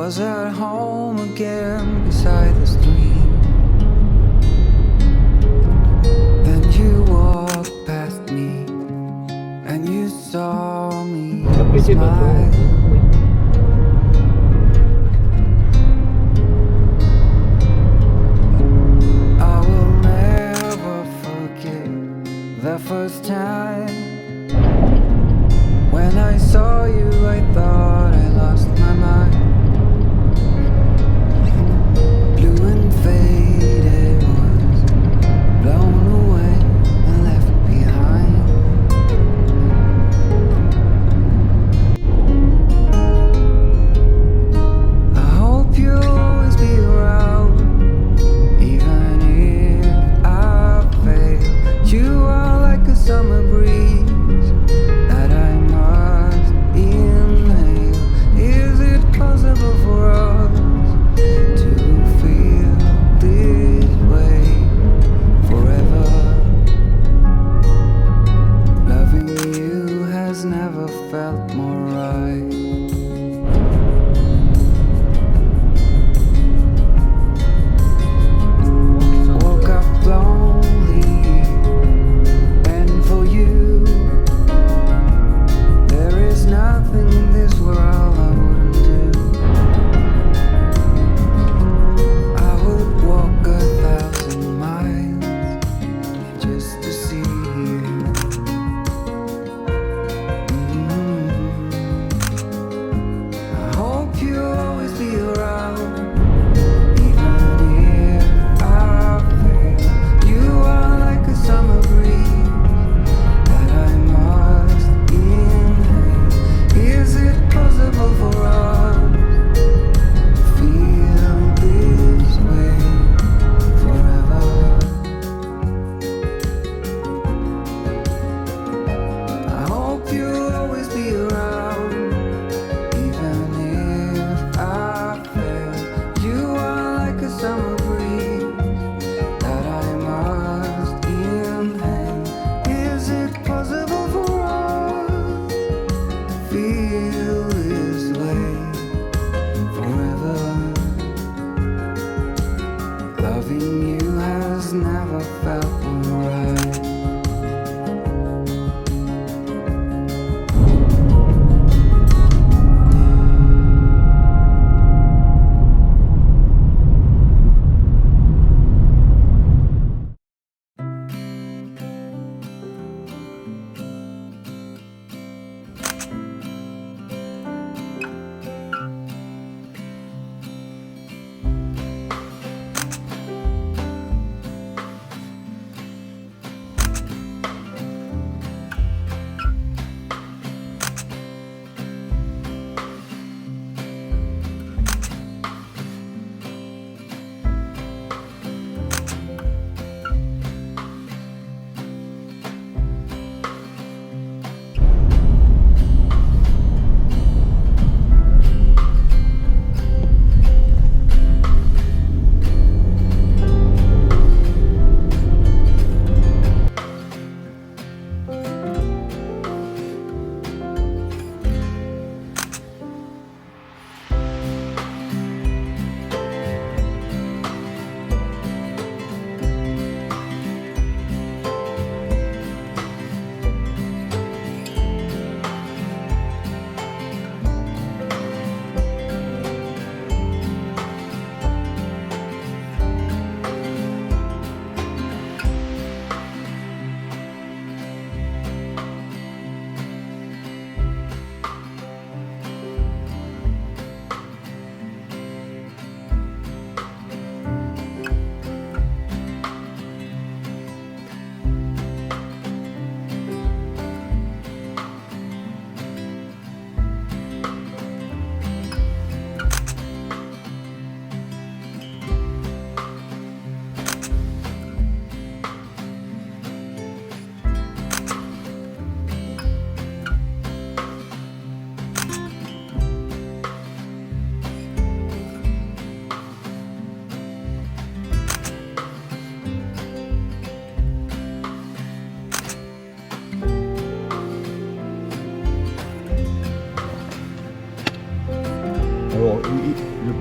was at home again beside the stream. Then you walked past me and you saw me smile. I will never forget the first time when I saw you. I thought I lost my mind. Blue and faded was blown away and left behind.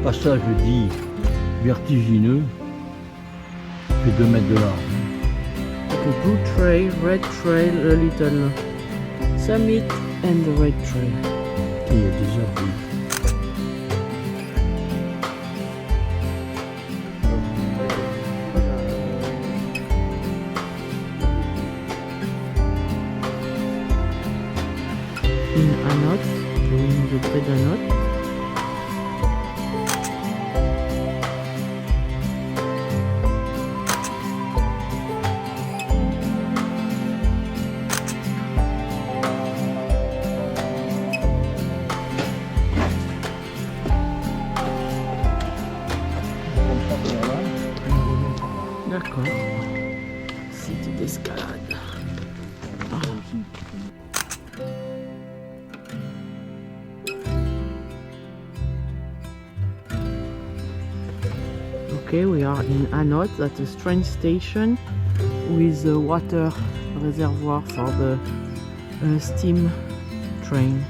passage dit vertigineux fait 2 mètres de large. The blue trail, red trail, a little summit and the red trail. Et il y a des arbres. In Annot, doing the près d'Annot. D'accord. Site d'escalade. Ah. Okay, we are in Annot, at a train station with a water reservoir for the steam train.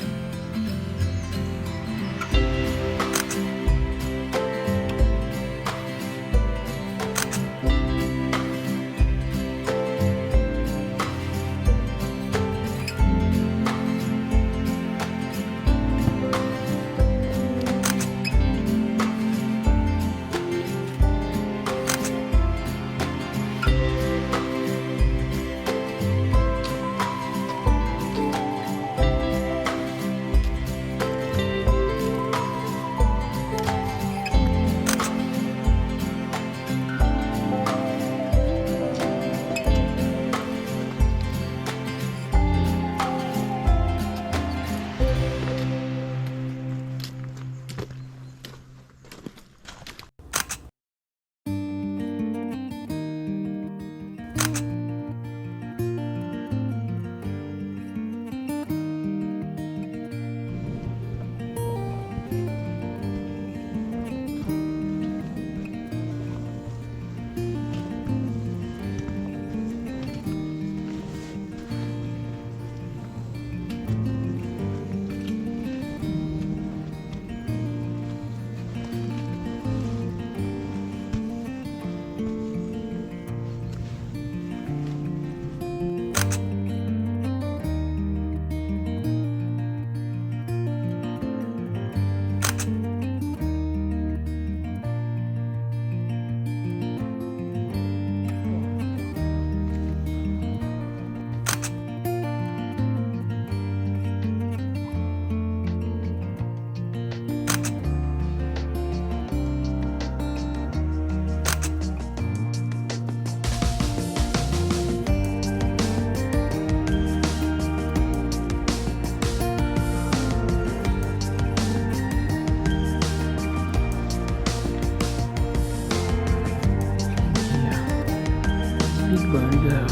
Big boulder.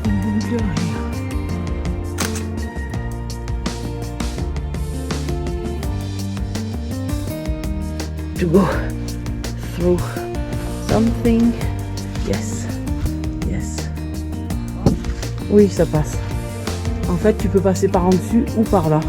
Big boulder here. To go through something. Yes. Yes. Oui, ça passe. En fait, tu peux passer par en dessus ou par là.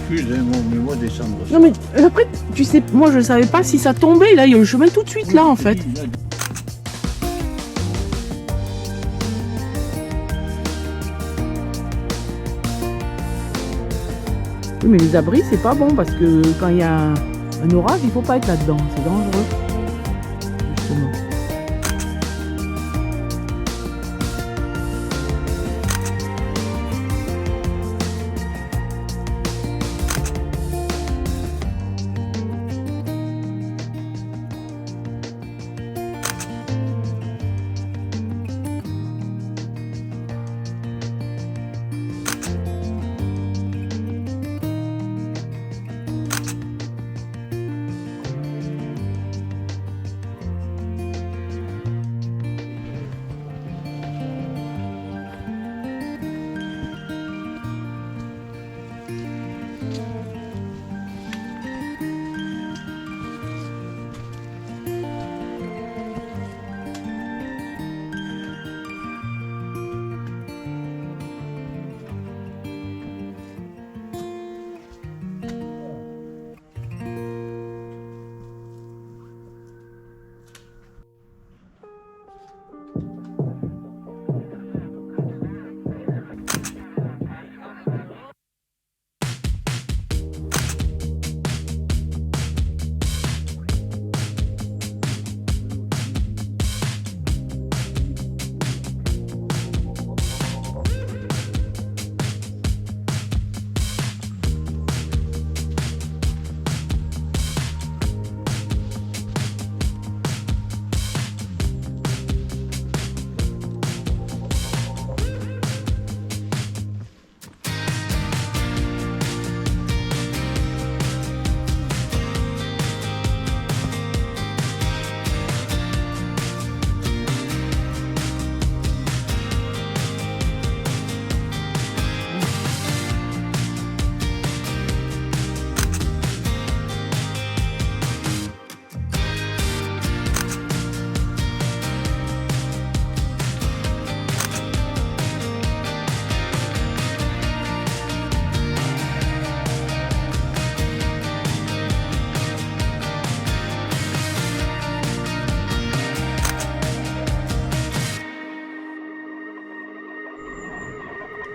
Excusez-moi, mais moi descendre. Non mais après, tu sais, moi je savais pas si ça tombait, là il y a le chemin tout de suite là en fait. Oui mais les abris c'est pas bon parce que quand il y a un orage il faut pas être là-dedans, c'est dangereux. Justement.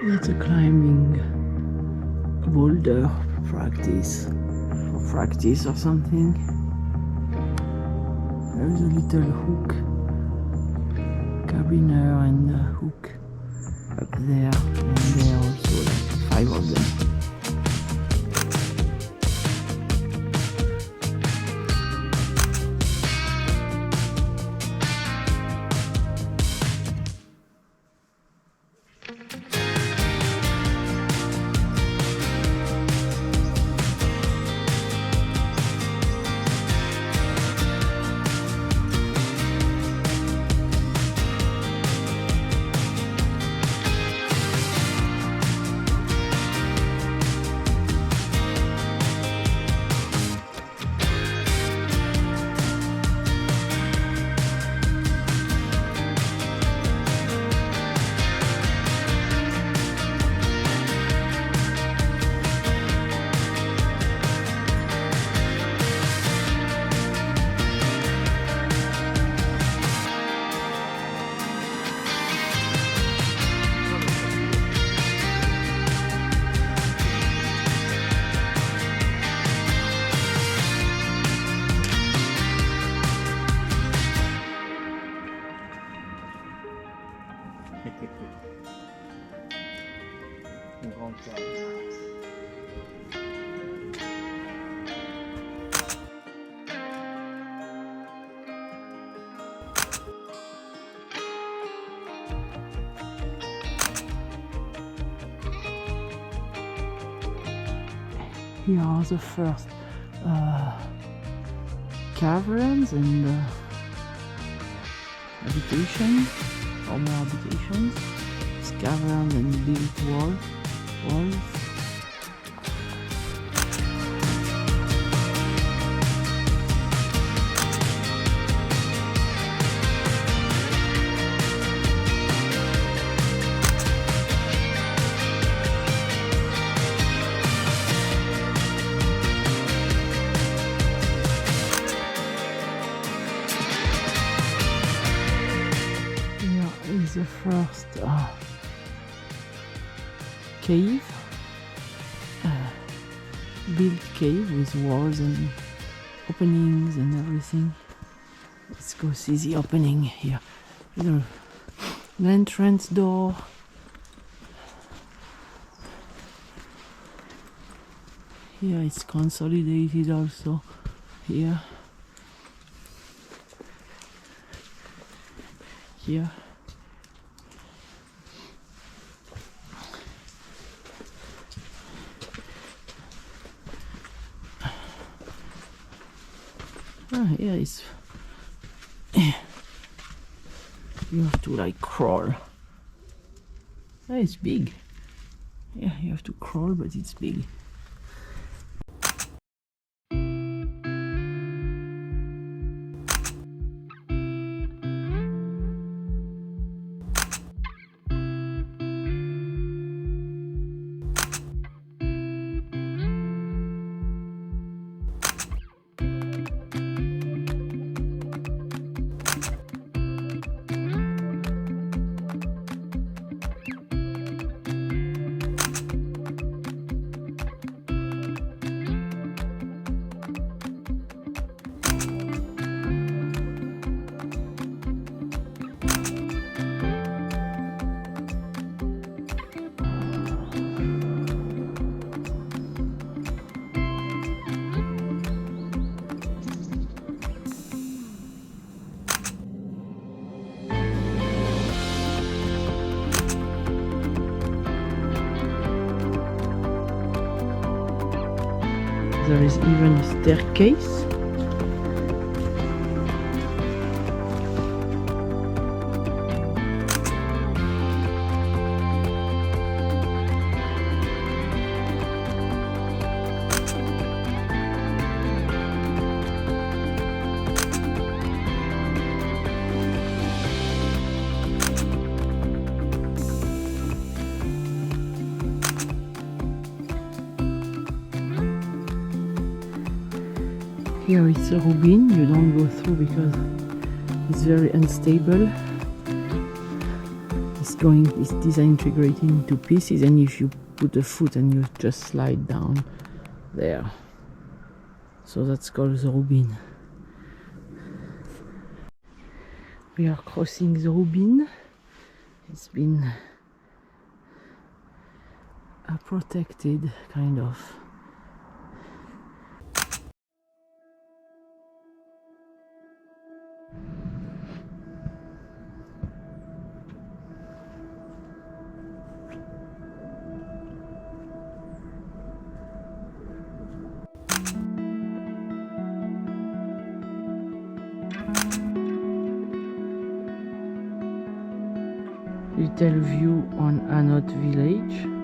It's a climbing boulder practice or something. There's a little hook, carabiner and a hook up there, and there also like 5 of them. Here are the first caverns and habitation, former habitations, caverns and built walls. The first cave, built cave with walls and openings and everything. Let's go see the opening here. The entrance door. Here it's consolidated also. Here. Here is you have to like crawl. It's big. Yeah, you have to crawl, but it's big. There is even a staircase. Here it's a rubin, you don't go through because it's very unstable. This going, these are integrated into pieces, and if you put the foot and you just slide down there. So that's called the Rubin. We are crossing the Rubin. It's been protected, kind of. Little view on Annot village.